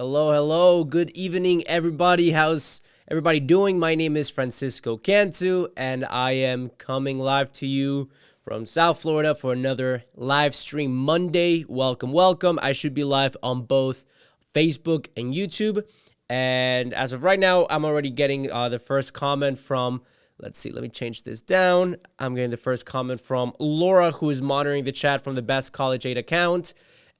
Hello, hello. Good evening, everybody. How's everybody doing? My name is Francisco Cantu, and I am coming live to you from South Florida for another live stream Monday. Welcome, welcome. I should be live on both Facebook and YouTube. And as of right now, I'm already getting the first comment from, let's see, let me change this down. I'm getting the first comment from Laura, who is monitoring the chat from the Best College 8 account.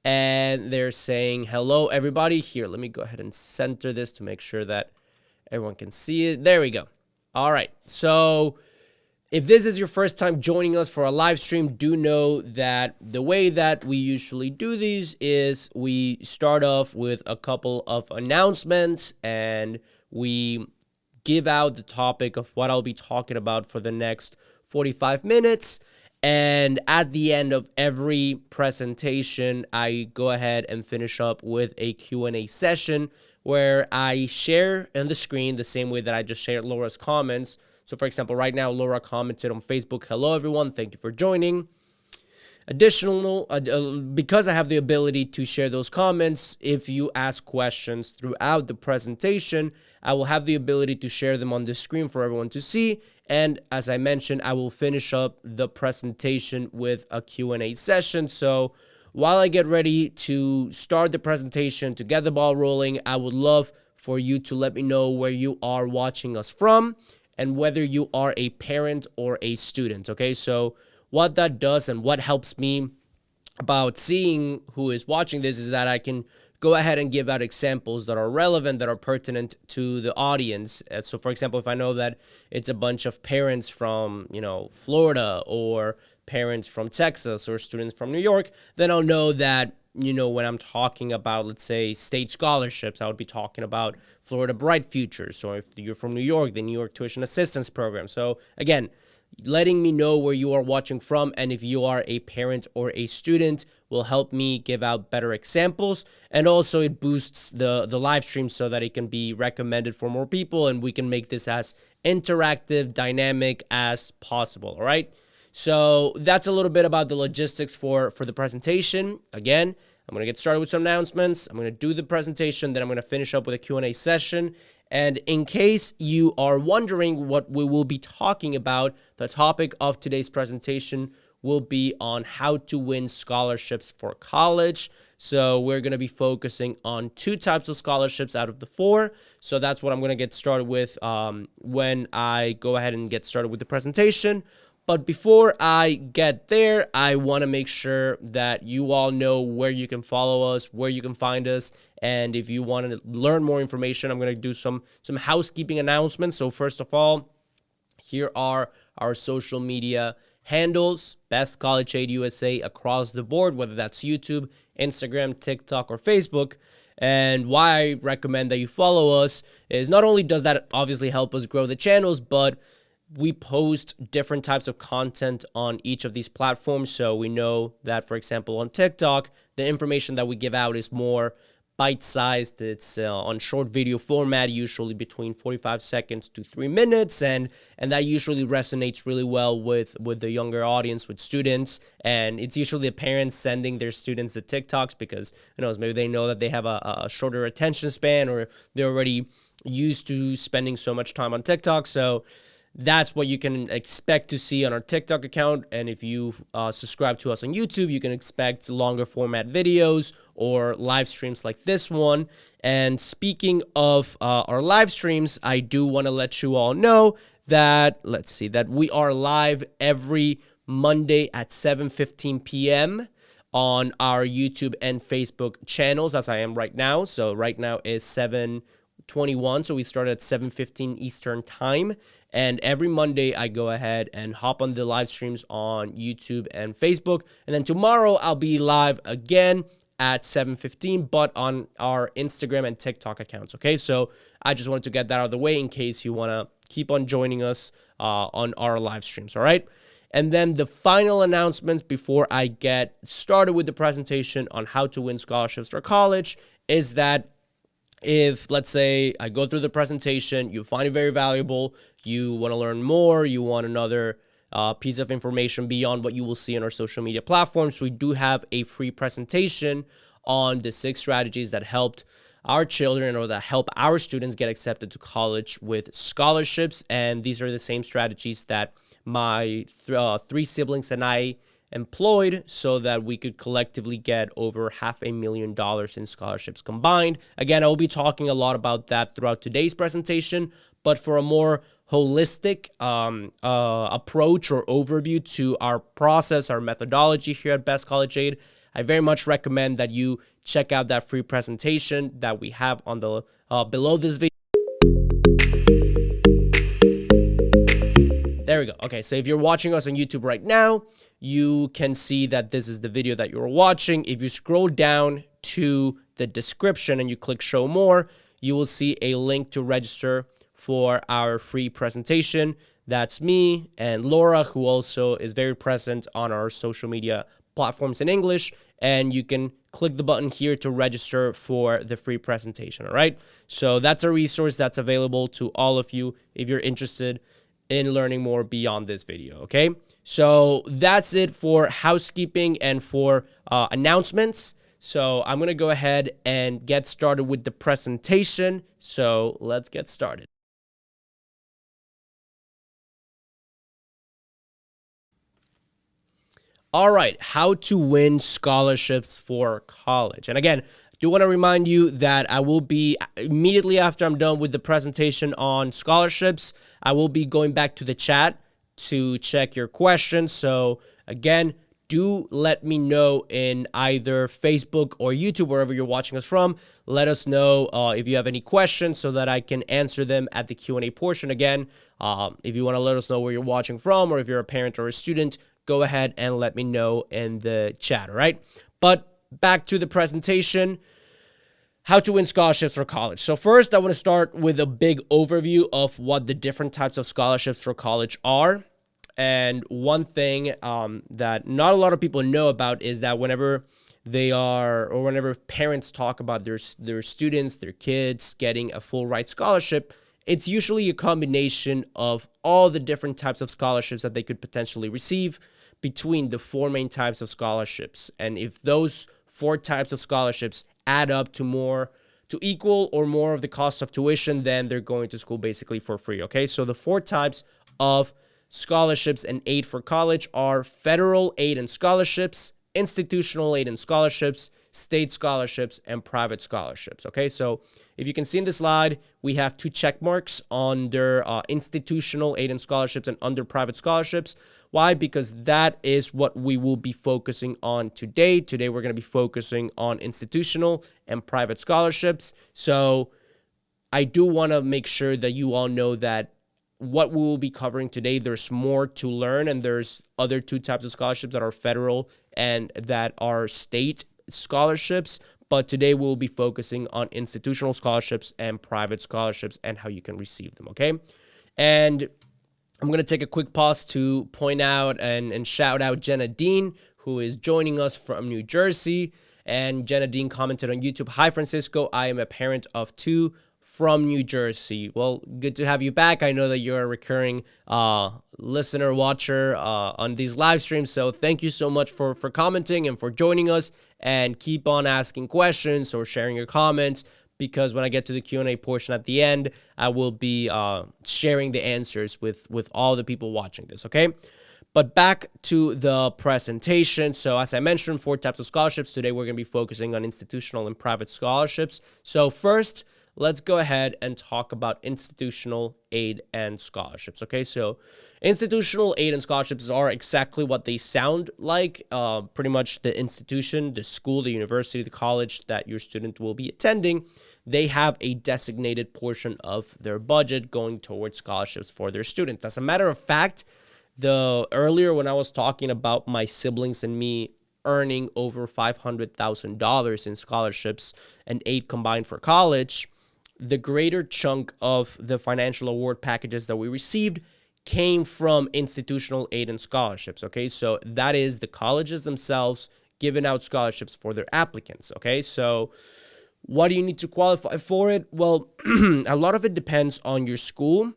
And they're saying, hello, everybody. Here, let me go ahead and center this to make sure that everyone can see it. There we go. All right. So if this is your first time joining us for a live stream, do know that the way that we usually do these is we start off with a couple of announcements and we give out the topic of what I'll be talking about for the next 45 minutes. And at the end of every presentation, I go ahead and finish up with a Q&A session where I share on the screen the same way that I just shared Laura's comments. So for example, right now, Laura commented on Facebook, hello, everyone. Thank you for joining. Additional, because I have the ability to share those comments, if you ask questions throughout the presentation, I will have the ability to share them on the screen for everyone to see. And as I mentioned, I will finish up the presentation with a Q&A session. So while I get ready to start the presentation, to get the ball rolling, I would love for you to let me know where you are watching us from and whether you are a parent or a student, okay? So what that does and what helps me about seeing who is watching this is that I can go ahead and give out examples that are relevant, that are pertinent to the audience. So for example, if I know that it's a bunch of parents from, Florida or parents from Texas or students from New York, then I'll know that, when I'm talking about, let's say, state scholarships, I would be talking about Florida Bright Futures. So if you're from New York, the New York Tuition Assistance Program. So again, letting me know where you are watching from and if you are a parent or a student will help me give out better examples. And also it boosts the live stream so that it can be recommended for more people and we can make this as interactive, dynamic as possible. All right. So that's a little bit about the logistics for the presentation. Again, I'm going to get started with some announcements. I'm going to do the presentation, then I'm going to finish up with a Q&A session. And in case you are wondering what we will be talking about, the topic of today's presentation will be on how to win scholarships for college. So we're going to be focusing on 2 types of scholarships out of the 4. So that's what I'm going to get started with when I go ahead and get started with the presentation. But before I get there, I want to make sure that you all know where you can follow us, where you can find us. And if you want to learn more information, I'm going to do some housekeeping announcements. So first of all, here are our social media handles, Best College 8 USA across the board, whether that's YouTube, Instagram, TikTok, or Facebook. And why I recommend that you follow us is not only does that obviously help us grow the channels, but we post different types of content on each of these platforms. So we know that, for example, on TikTok, the information that we give out is more bite-sized. It's on short video format, usually between 45 seconds to 3 minutes. And that usually resonates really well with the younger audience, with students. And it's usually the parents sending their students the TikToks because, maybe they know that they have a shorter attention span or they're already used to spending so much time on TikTok. So that's what you can expect to see on our TikTok account. And if you subscribe to us on YouTube, you can expect longer format videos or live streams like this one. And speaking of our live streams, I do want to let you all know that, that we are live every Monday at 7:15 p.m. on our YouTube and Facebook channels, as I am right now. So right now is 7:21, so we start at 7:15 Eastern time. And every Monday, I go ahead and hop on the live streams on YouTube and Facebook. And then tomorrow, I'll be live again at 7:15, but on our Instagram and TikTok accounts, okay? So I just wanted to get that out of the way in case you want to keep on joining us on our live streams, all right? And then the final announcements before I get started with the presentation on how to win scholarships for college is that if, let's say, I go through the presentation, you find it very valuable, you want to learn more, you want another piece of information beyond what you will see on our social media platforms, we do have a free presentation on the 6 strategies that helped our children or that help our students get accepted to college with scholarships. And these are the same strategies that my three siblings and I employed so that we could collectively get over $500,000 in scholarships combined. Again, I will be talking a lot about that throughout today's presentation, but for a more holistic approach or overview to our process, our methodology here at Best College Aid, I very much recommend that you check out that free presentation that we have on the below this video. There we go. Okay, so if you're watching us on YouTube right now, you can see that this is the video that you're watching. If you scroll down to the description and you click show more, you will see a link to register for our free presentation. That's me and Laura, who also is very present on our social media platforms in English. And you can click the button here to register for the free presentation. All right. So that's a resource that's available to all of you if you're interested in learning more beyond this video. Okay. So that's it for housekeeping and for announcements. So I'm going to go ahead and get started with the presentation. So let's get started. All right, how to win scholarships for college. And again, I do want to remind you that I will be, immediately after I'm done with the presentation on scholarships, I will be going back to the chat to check your questions. So again, do let me know in either Facebook or YouTube, wherever you're watching us from. Let us know if you have any questions so that I can answer them at the Q&A portion. Again, if you want to let us know where you're watching from, or if you're a parent or a student, go ahead and let me know in the chat, all right? But back to the presentation, how to win scholarships for college. So first, I want to start with a big overview of what the different types of scholarships for college are. And one thing that not a lot of people know about is that whenever parents talk about their students, their kids getting a full ride scholarship, it's usually a combination of all the different types of scholarships that they could potentially receive between the four main types of scholarships. And if those four types of scholarships add up to equal or more of the cost of tuition, then they're going to school basically for free. Okay, so the four types of scholarships and aid for college are federal aid and scholarships, institutional aid and scholarships, state scholarships, and private scholarships. Okay, so if you can see in the slide, we have two check marks under institutional aid and scholarships and under private scholarships. Why? Because that is what we will be focusing on today. Today, we're going to be focusing on institutional and private scholarships. So I do want to make sure that you all know that what we will be covering today, there's more to learn, and there's other two types of scholarships that are federal and that are state scholarships. But today we'll be focusing on institutional scholarships and private scholarships and how you can receive them, okay? And I'm going to take a quick pause to point out and shout out Jenna Dean, who is joining us from New Jersey. And Jenna Dean commented on YouTube, "Hi, Francisco. I am a parent of two from New Jersey." Well, good to have you back. I know that you're a recurring listener, watcher on these live streams. So thank you so much for commenting and for joining us. And keep on asking questions or sharing your comments, because when I get to the Q&A portion at the end, I will be sharing the answers with all the people watching this, okay? But back to the presentation. So as I mentioned, four types of scholarships. Today, we're going to be focusing on institutional and private scholarships. So first, let's go ahead and talk about institutional aid and scholarships, okay? So institutional aid and scholarships are exactly what they sound like. Pretty much the institution, the school, the university, the college that your student will be attending, they have a designated portion of their budget going towards scholarships for their students. As a matter of fact, earlier when I was talking about my siblings and me earning over $500,000 in scholarships and aid combined for college, the greater chunk of the financial award packages that we received came from institutional aid and scholarships, okay? So that is the colleges themselves giving out scholarships for their applicants, okay? So what do you need to qualify for it? Well, a lot of it depends on your school,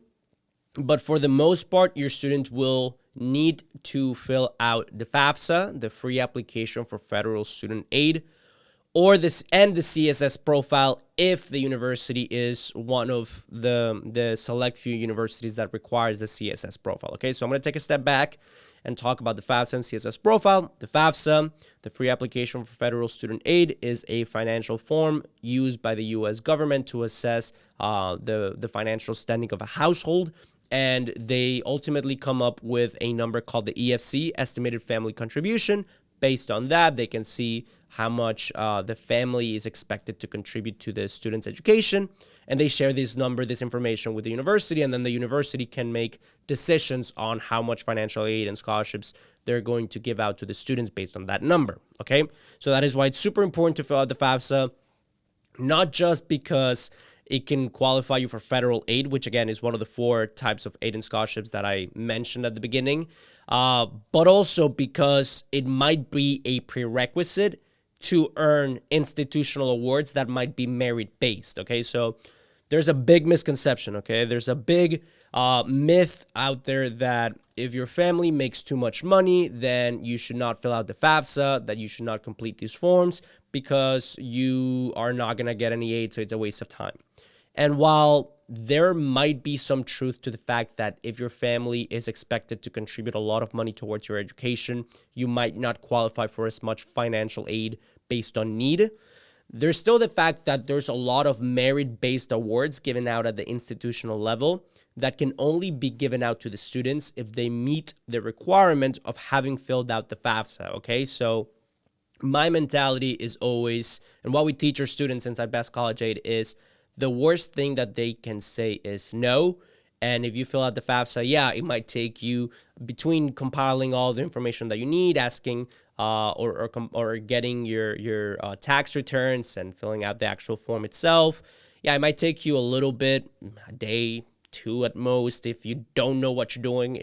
but for the most part, your student will need to fill out the FAFSA, the free application for federal student aid, or this and the CSS profile if the university is one of the select few universities that requires the CSS profile. Okay, so I'm going to take a step back and talk about the FAFSA and CSS profile. The FAFSA, the Free Application for Federal Student Aid, is a financial form used by the U.S. government to assess the financial standing of a household, and they ultimately come up with a number called the EFC, Estimated Family Contribution. Based on that, they can see how much the family is expected to contribute to the student's education, and they share this information with the university, and then the university can make decisions on how much financial aid and scholarships they're going to give out to the students based on that number, okay? So that is why it's super important to fill out the FAFSA, not just because it can qualify you for federal aid, which again is one of the 4 types of aid and scholarships that I mentioned at the beginning, but also because it might be a prerequisite to earn institutional awards that might be merit-based, okay? So there's a big misconception, okay? There's a big myth out there that if your family makes too much money, then you should not fill out the FAFSA, that you should not complete these forms because you are not going to get any aid, so it's a waste of time. And while there might be some truth to the fact that if your family is expected to contribute a lot of money towards your education, you might not qualify for as much financial aid based on need, there's still the fact that there's a lot of merit-based awards given out at the institutional level that can only be given out to the students if they meet the requirement of having filled out the FAFSA, okay? So my mentality is always, and what we teach our students inside Best College Aid is, the worst thing that they can say is no. And if you fill out the FAFSA, yeah, it might take you between compiling all the information that you need, asking or getting your tax returns and filling out the actual form itself. Yeah, it might take you a little bit, a day, 2 at most, if you don't know what you're doing.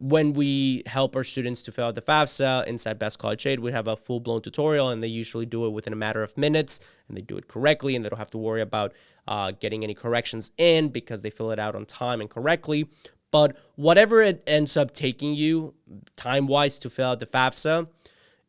When we help our students to fill out the FAFSA inside Best College Aid, we have a full-blown tutorial, and they usually do it within a matter of minutes, and they do it correctly, and they don't have to worry about getting any corrections in because they fill it out on time and correctly. But whatever it ends up taking you time-wise to fill out the FAFSA,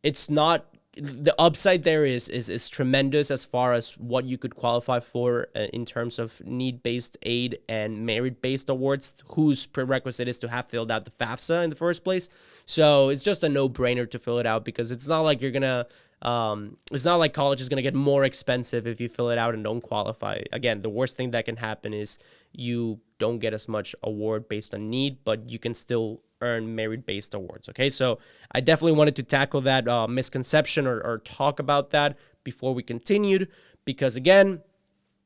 it's not, the upside there is tremendous as far as what you could qualify for in terms of need-based aid and merit-based awards, whose prerequisite is to have filled out the FAFSA in the first place. So it's just a no-brainer to fill it out, because it's not like you're gonna it's not like college is gonna get more expensive if you fill it out and don't qualify. Again, the worst thing that can happen is you don't get as much award based on need, but you can still earn merit-based awards, okay? So I definitely wanted to tackle that misconception or talk about that before we continued, because again,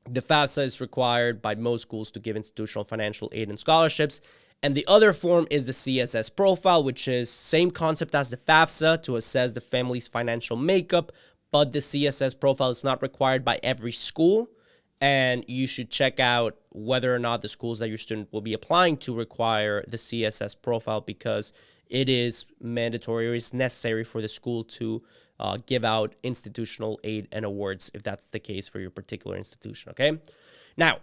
the FAFSA is required by most schools to give institutional financial aid and scholarships, and the other form is the CSS profile, which is same concept as the FAFSA to assess the family's financial makeup, but the CSS profile is not required by every school, and you should check out whether or not the schools that your student will be applying to require the CSS profile, because it is mandatory or is necessary for the school to give out institutional aid and awards if that's the case for your particular institution, okay? Now,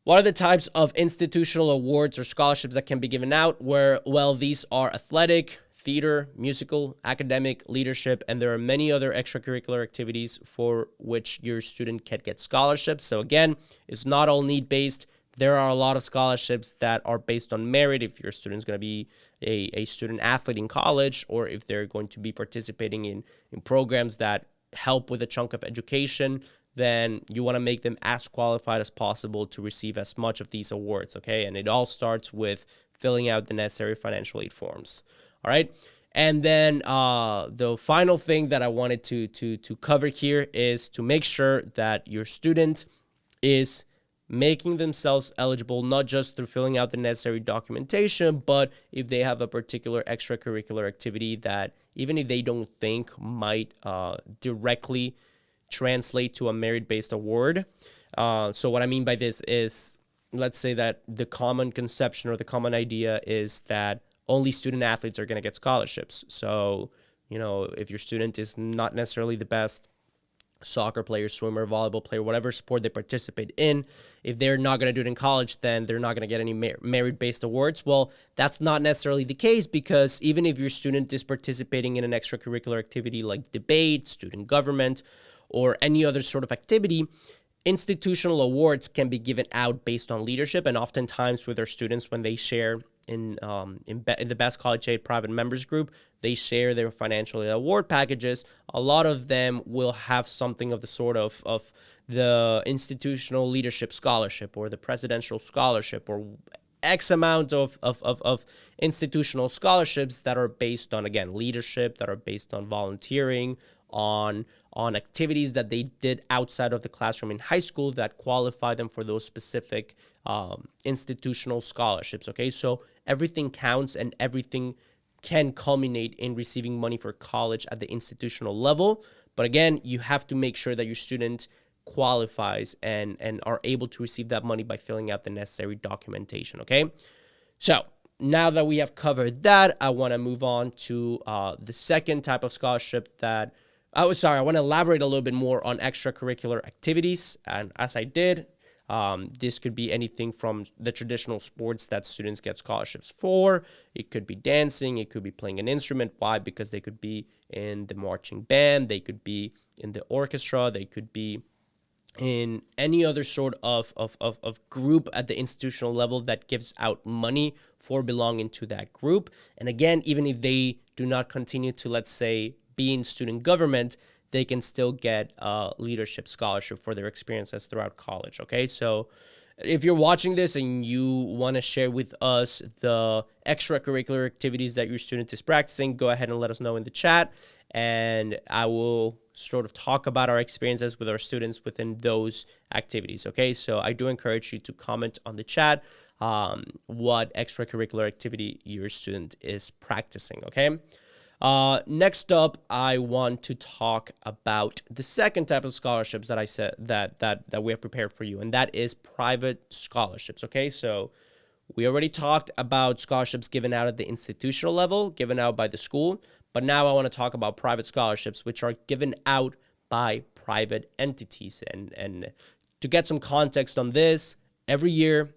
what are the types of institutional awards or scholarships that can be given out? Well, these are athletic, theater, musical, academic, leadership, and there are many other extracurricular activities for which your student can get scholarships. So again, it's not all need-based. There are a lot of scholarships that are based on merit if your student's going to be a student athlete in college, or if they're going to be participating in programs that help with a chunk of education, then you want to make them as qualified as possible to receive as much of these awards, okay? And it all starts with filling out the necessary financial aid forms. All right. And then the final thing that I wanted to cover here is to make sure that your student is making themselves eligible, not just through filling out the necessary documentation, but if they have a particular extracurricular activity that even if they don't think might directly translate to a merit-based award. So what I mean by this is, let's say that the common conception or the common idea is that only student athletes are going to get scholarships. So, if your student is not necessarily the best soccer player, swimmer, volleyball player, whatever sport they participate in, if they're not going to do it in college, then they're not going to get any merit-based awards. Well, that's not necessarily the case, because even if your student is participating in an extracurricular activity like debate, student government, or any other sort of activity, institutional awards can be given out based on leadership. And oftentimes with our students, when they share in the Best College Aid Private Members Group, they share their financial award packages. A lot of them will have something of the sort of the institutional leadership scholarship or the presidential scholarship or X amount of institutional scholarships that are based on, again, leadership, that are based on volunteering, on activities that they did outside of the classroom in high school that qualify them for those specific institutional scholarships. Okay, so everything counts and everything can culminate in receiving money for college at the institutional level. But again, you have to make sure that your student qualifies and are able to receive that money by filling out the necessary documentation. Okay, so now that we have covered that, I want to move on to the second type of scholarship that I want to elaborate a little bit more on extracurricular activities. And as I did, this could be anything from the traditional sports that students get scholarships for. It could be dancing. It could be playing an instrument. Why? Because they could be in the marching band. They could be in the orchestra. They could be in any other sort of group at the institutional level that gives out money for belonging to that group. And again, even if they do not continue to, let's say, be in student government, they can still get a leadership scholarship for their experiences throughout college. Okay, so if you're watching this and you want to share with us the extracurricular activities that your student is practicing, go ahead and let us know in the chat, and I will sort of talk about our experiences with our students within those activities. Okay, so I do encourage you to comment on the chat what extracurricular activity your student is practicing. Okay. Next up, I want to talk about the second type of scholarships that I said that we have prepared for you, and that is private scholarships. Okay, so we already talked about scholarships given out at the institutional level, given out by the school, but now I want to talk about private scholarships, which are given out by private entities. And to get some context on this, every year,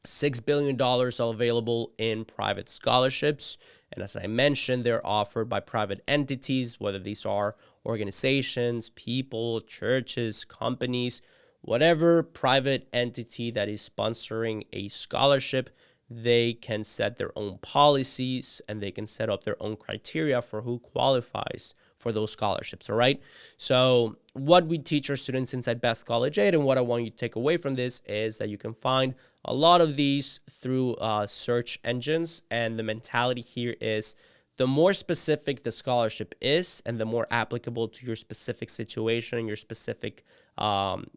$6 billion are available in private scholarships. And as I mentioned, they're offered by private entities, whether these are organizations, people, churches, companies, whatever private entity that is sponsoring a scholarship. They can set their own policies and they can set up their own criteria for who qualifies for those scholarships. All right. So what we teach our students inside Best College Aid, and what I want you to take away from this, is that you can find a lot of these through search engines. And the mentality here is the more specific the scholarship is and the more applicable to your specific situation and your specific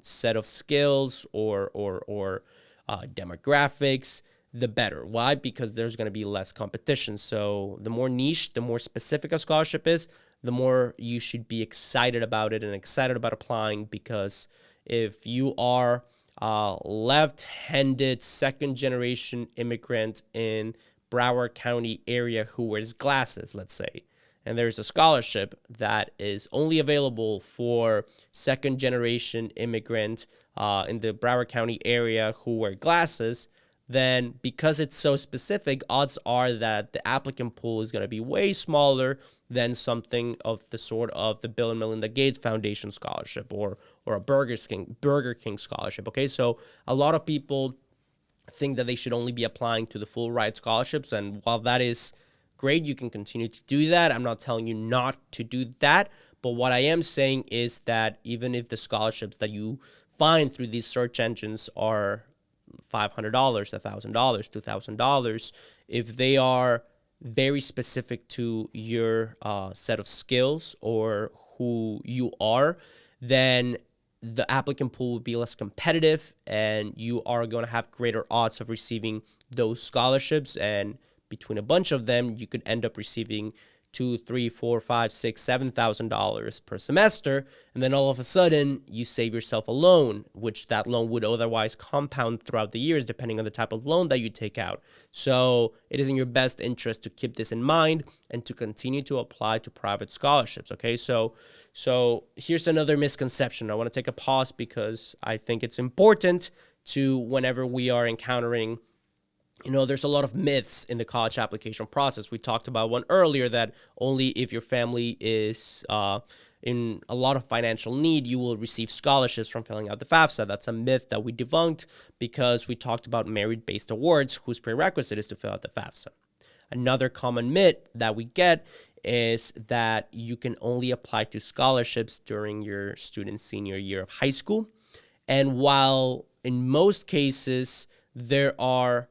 set of skills or demographics, the better. Why? Because there's going to be less competition. So the more niche, the more specific a scholarship is, the more you should be excited about it and excited about applying. Because if you are left-handed second-generation immigrant in Broward County area who wears glasses, let's say, and there's a scholarship that is only available for second-generation immigrant in the Broward County area who wear glasses, then because it's so specific, odds are that the applicant pool is going to be way smaller than something of the sort of the Bill and Melinda Gates Foundation scholarship or a Burger King scholarship. Okay, so a lot of people think that they should only be applying to the full ride scholarships, and while that is great, you can continue to do that. I'm not telling you not to do that, but what I am saying is that even if the scholarships that you find through these search engines are $500, $1,000, $2,000, if they are very specific to your set of skills or who you are, then the applicant pool will be less competitive and you are going to have greater odds of receiving those scholarships. And between a bunch of them, you could end up receiving $2, $3, $4, $5, $6, $7,000 per semester, and then all of a sudden you save yourself a loan, which that loan would otherwise compound throughout the years depending on the type of loan that you take out. So it is in your best interest to keep this in mind and to continue to apply to private scholarships. Okay, so here's another misconception. I want to take a pause because I think it's important to, whenever we are encountering, there's a lot of myths in the college application process. We talked about one earlier, that only if your family is in a lot of financial need, you will receive scholarships from filling out the FAFSA. That's a myth that we debunked because we talked about merit-based awards, whose prerequisite is to fill out the FAFSA. Another common myth that we get is that you can only apply to scholarships during your student's senior year of high school. And while in most cases there are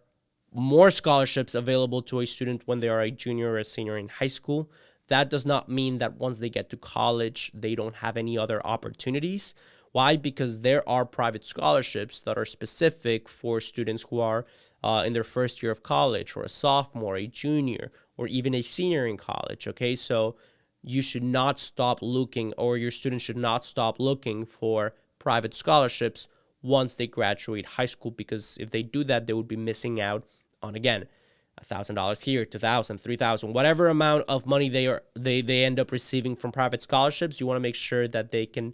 more scholarships available to a student when they are a junior or a senior in high school, that does not mean that once they get to college, they don't have any other opportunities. Why? Because there are private scholarships that are specific for students who are in their first year of college, or a sophomore, a junior, or even a senior in college. Okay, so you should not stop looking, or your students should not stop looking for private scholarships once they graduate high school, because if they do that, they would be missing out on, again, $1,000 here, $2,000, $3,000, whatever amount of money they end up receiving from private scholarships. You want to make sure that they can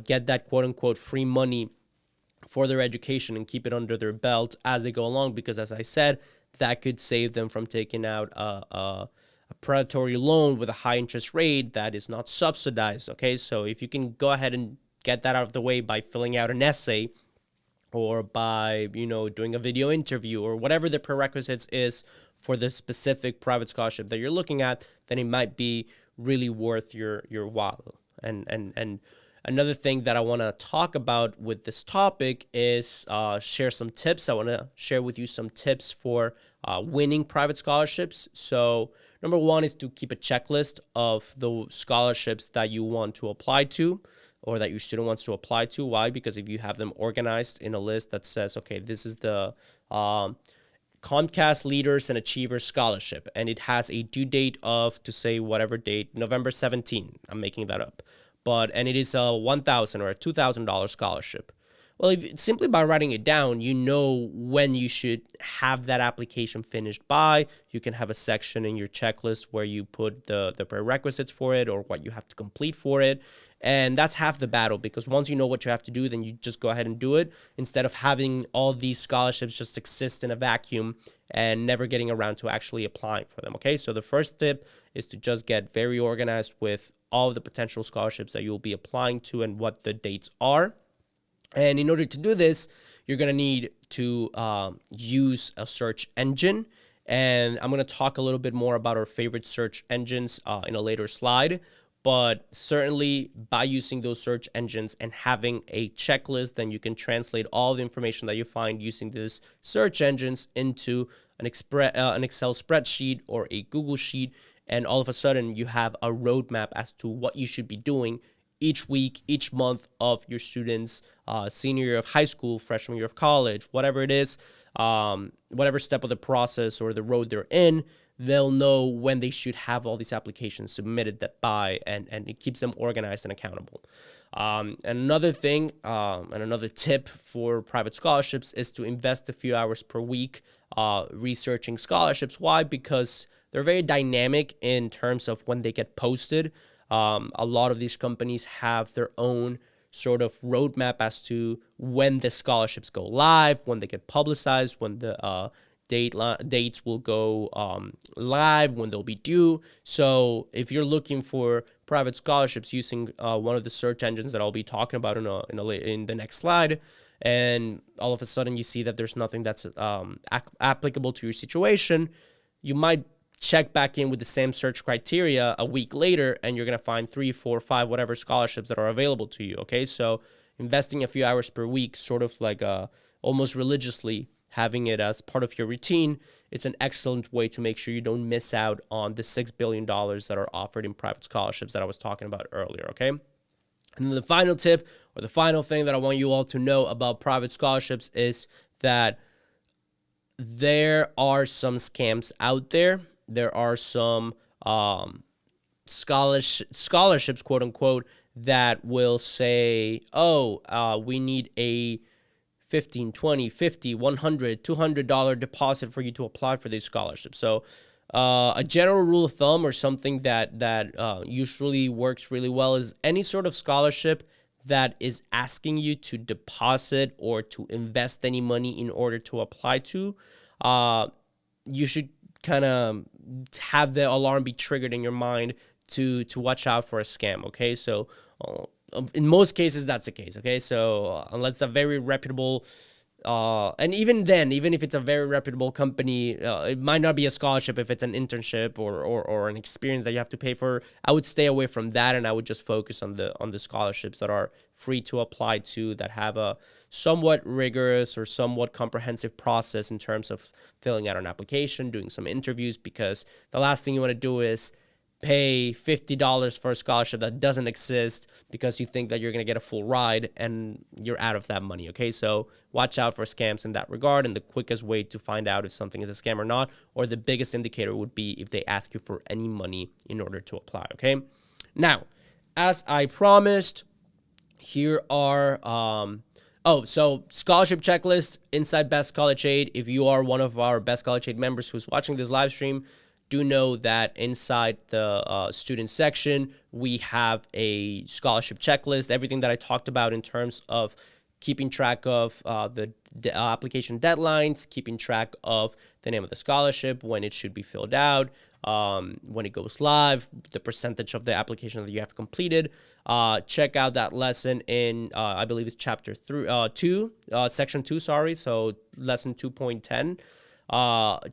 get that quote unquote free money for their education and keep it under their belt as they go along, because as I said, that could save them from taking out a predatory loan with a high interest rate that is not subsidized. Okay, so if you can go ahead and get that out of the way by filling out an essay, or by, doing a video interview, or whatever the prerequisites is for the specific private scholarship that you're looking at, then it might be really worth your while. And another thing that I want to talk about with this topic is share some tips. I want to share with you some tips for winning private scholarships. So number one is to keep a checklist of the scholarships that you want to apply to, or that your student wants to apply to. Why? Because if you have them organized in a list that says, okay, this is the Comcast Leaders and Achievers Scholarship, and it has a due date of, to say whatever date, November 17, I'm making that up, and it is a $1,000 or a $2,000 scholarship. Well, simply by writing it down, you know when you should have that application finished by. You can have a section in your checklist where you put the prerequisites for it, or what you have to complete for it. And that's half the battle, because once you know what you have to do, then you just go ahead and do it, instead of having all these scholarships just exist in a vacuum and never getting around to actually applying for them. Okay, so the first tip is to just get very organized with all of the potential scholarships that you'll be applying to and what the dates are. And in order to do this, you're going to need to use a search engine. And I'm going to talk a little bit more about our favorite search engines in a later slide. But certainly by using those search engines and having a checklist, then you can translate all the information that you find using these search engines into an Excel spreadsheet or a Google sheet. And all of a sudden you have a roadmap as to what you should be doing each week, each month of your students' senior year of high school, freshman year of college, whatever it is, whatever step of the process or the road they're in. They'll know when they should have all these applications submitted and it keeps them organized and accountable. And another thing, and another tip for private scholarships is to invest a few hours per week researching scholarships. Why? Because they're very dynamic in terms of when they get posted. A lot of these companies have their own sort of roadmap as to when the scholarships go live, when they get publicized, when the dates will go live, when they'll be due. So if you're looking for private scholarships using one of the search engines that I'll be talking about in the next slide, and all of a sudden you see that there's nothing that's applicable to your situation, you might check back in with the same search criteria a week later, and you're going to find 3, 4, 5, whatever scholarships that are available to you. Okay, so investing a few hours per week, sort of like almost religiously, having it as part of your routine, it's an excellent way to make sure you don't miss out on the $6 billion that are offered in private scholarships that I was talking about earlier, okay? And then the final tip, or the final thing that I want you all to know about private scholarships, is that there are some scams out there. There are some scholarships, quote unquote, that will say, oh, we need a 15, 20, 50, 100, $200 deposit for you to apply for these scholarships. So a general rule of thumb, or something that usually works really well, is any sort of scholarship that is asking you to deposit or to invest any money in order to apply to, you should kind of have the alarm be triggered in your mind to watch out for a scam. Okay, so in most cases that's the case. Okay, so unless a very reputable and even then, even if it's a very reputable company, it might not be a scholarship. If it's an internship or an experience that you have to pay for, I would stay away from that, and I would just focus on the scholarships that are free to apply to, that have a somewhat rigorous or somewhat comprehensive process in terms of filling out an application, doing some interviews, because the last thing you want to do is pay $50 for a scholarship that doesn't exist because you think that you're going to get a full ride and you're out of that money. Okay, so watch out for scams in that regard. And the quickest way to find out if something is a scam or not, or the biggest indicator, would be if they ask you for any money in order to apply. Okay, now, as I promised, here are so scholarship checklist inside Best College Aid. If you are one of our Best College Aid members who's watching this live stream, do know that inside the student section, we have a scholarship checklist. Everything that I talked about in terms of keeping track of the application deadlines, keeping track of the name of the scholarship, when it should be filled out, when it goes live, the percentage of the application that you have completed. Check out that lesson in, I believe it's chapter 2, section 2, sorry, so lesson 2.10.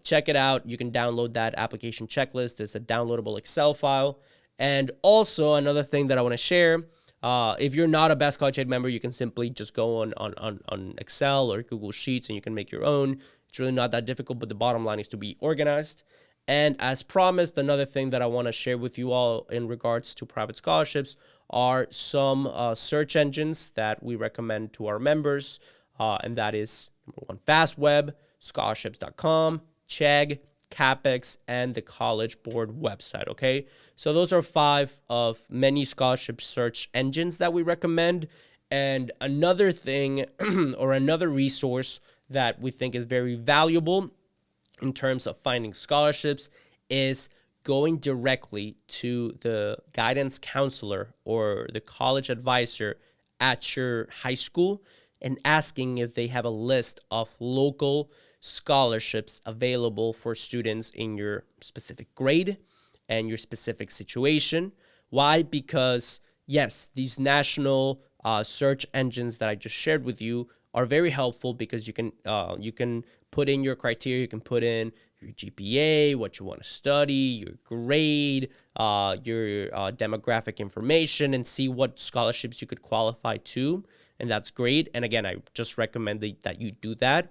Check it out. You can download that application checklist. It's a downloadable Excel file. And also another thing that I want to share, if you're not a Best College Aid member, you can simply just go on Excel or Google Sheets and you can make your own. It's really not that difficult, but the bottom line is to be organized. And as promised, another thing that I want to share with you all in regards to private scholarships are some search engines that we recommend to our members. And that is, number one, FastWeb, scholarships.com, Chegg, CAPEX, and the College Board website. Okay, so those are 5 of many scholarship search engines that we recommend. And another thing or another resource that we think is very valuable in terms of finding scholarships is going directly to the guidance counselor or the college advisor at your high school and asking if they have a list of local scholarships available for students in your specific grade and your specific situation. Why? Because yes, these national search engines that I just shared with you are very helpful, because you can put in your criteria, you can put in your GPA, what you want to study, your grade, your demographic information, and see what scholarships you could qualify to. And that's great. And again, I just recommend that you do that.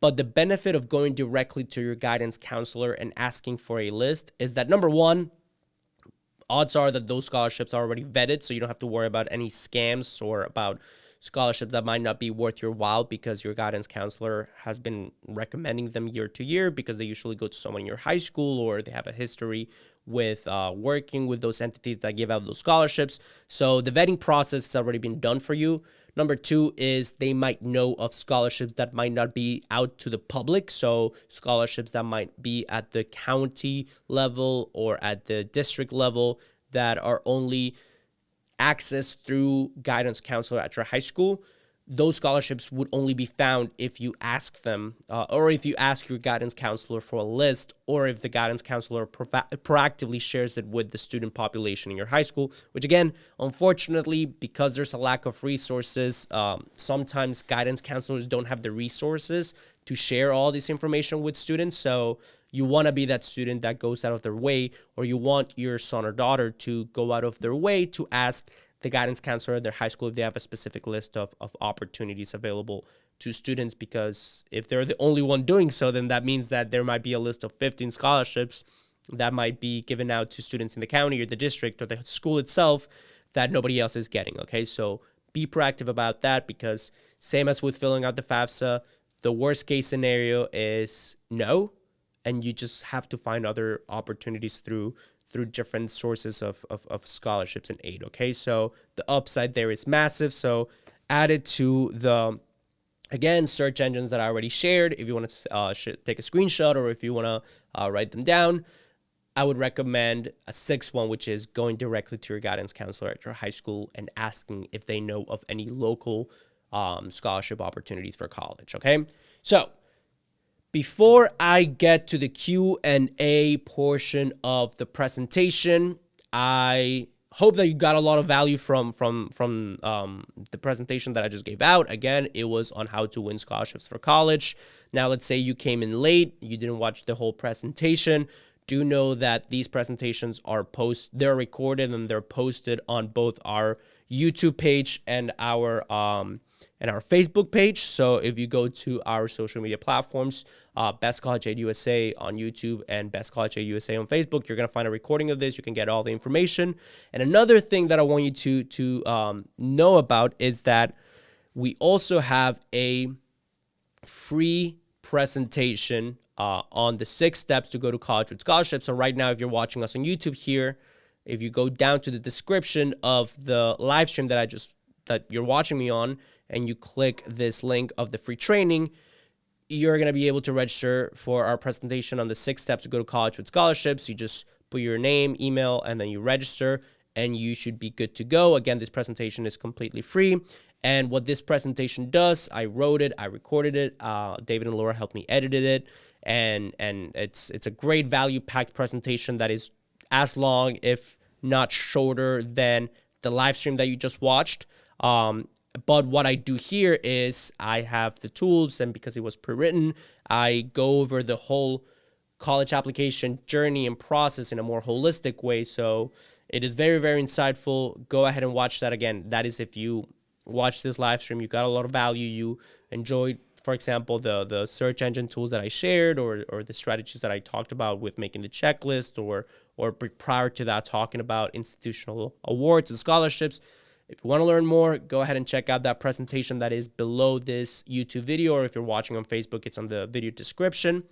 But the benefit of going directly to your guidance counselor and asking for a list is that, number one, odds are that those scholarships are already vetted, so you don't have to worry about any scams or about scholarships that might not be worth your while, because your guidance counselor has been recommending them year to year, because they usually go to someone in your high school or they have a history with working with those entities that give out those scholarships. So the vetting process has already been done for you. Number two is they might know of scholarships that might not be out to the public. So scholarships that might be at the county level or at the district level that are only accessed through guidance counselor at your high school. Those scholarships would only be found if you ask them, or if you ask your guidance counselor for a list, or if the guidance counselor proactively shares it with the student population in your high school, which again, unfortunately, because there's a lack of resources, sometimes guidance counselors don't have the resources to share all this information with students. So you want to be that student that goes out of their way, or you want your son or daughter to go out of their way to ask the guidance counselor at their high school if they have a specific list of opportunities available to students, because if they're the only one doing so, then that means that there might be a list of 15 scholarships that might be given out to students in the county or the district or the school itself that nobody else is getting. Okay, so be proactive about that, because same as with filling out the FAFSA, the worst case scenario is no, and you just have to find other opportunities through through different sources of scholarships and aid. Okay, so the upside there is massive. So add it to the, again, search engines that I already shared. If you want to take a screenshot, or if you want to write them down, I would recommend a sixth one, which is going directly to your guidance counselor at your high school and asking if they know of any local scholarship opportunities for college. Okay, so before I get to the Q&A portion of the presentation, I hope that you got a lot of value from the presentation that I just gave out. Again, it was on how to win scholarships for college. Now, let's say you came in late, you didn't watch the whole presentation. Do know that these presentations are they're recorded and they're posted on both our YouTube page and our Facebook page. So if you go to our social media platforms, Best College Aid USA on YouTube and Best College Aid USA on Facebook, you're going to find a recording of this. You can get all the information. And another thing that I want you to know about is that we also have a free presentation on the 6 steps to go to college with scholarships. So right now, if you're watching us on YouTube here, if you go down to the description of the live stream that you're watching me on, and you click this link of the free training, you're going to be able to register for our presentation on the 6 steps to go to college with scholarships. You just put your name, email, and then you register, and you should be good to go. Again, this presentation is completely free. And what this presentation does, I wrote it, I recorded it, David and Laura helped me edit it, and it's a great value-packed presentation that is as long, if not shorter, than the live stream that you just watched. But what I do here is I have the tools, and because it was pre-written, I go over the whole college application journey and process in a more holistic way. So it is very, very insightful. Go ahead and watch that. Again, that is if you watch this live stream, you got a lot of value, you enjoyed, for example, the search engine tools that I shared, or the strategies that I talked about with making the checklist, or prior to that, talking about institutional awards and scholarships. If you want to learn more, go ahead and check out that presentation that is below this YouTube video, or if you're watching on Facebook, it's on the video description.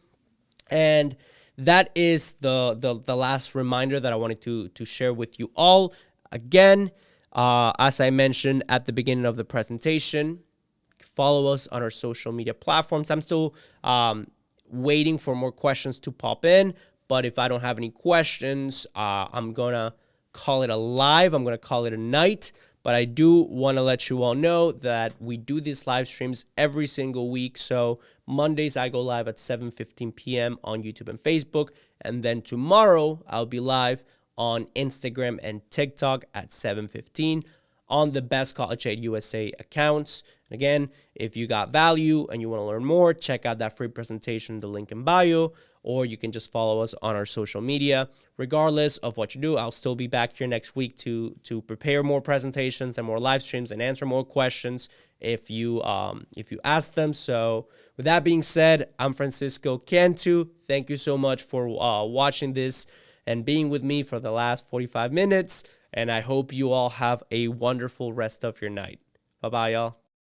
And that is the last reminder that I wanted to share with you all. Again, as I mentioned at the beginning of the presentation, follow us on our social media platforms. I'm still waiting for more questions to pop in, but if I don't have any questions, I'm going to call it a live. I'm going to call it a night. But I do want to let you all know that we do these live streams every single week. So Mondays, I go live at 7:15 p.m. on YouTube and Facebook. And then tomorrow, I'll be live on Instagram and TikTok at 7:15 on the Best College Aid USA accounts. And again, if you got value and you want to learn more, check out that free presentation, the link in bio, or you can just follow us on our social media. Regardless of what you do, I'll still be back here next week to prepare more presentations and more live streams and answer more questions if you ask them. So with that being said, I'm Francisco Cantu. Thank you so much for watching this and being with me for the last 45 minutes. And I hope you all have a wonderful rest of your night. Bye-bye, y'all.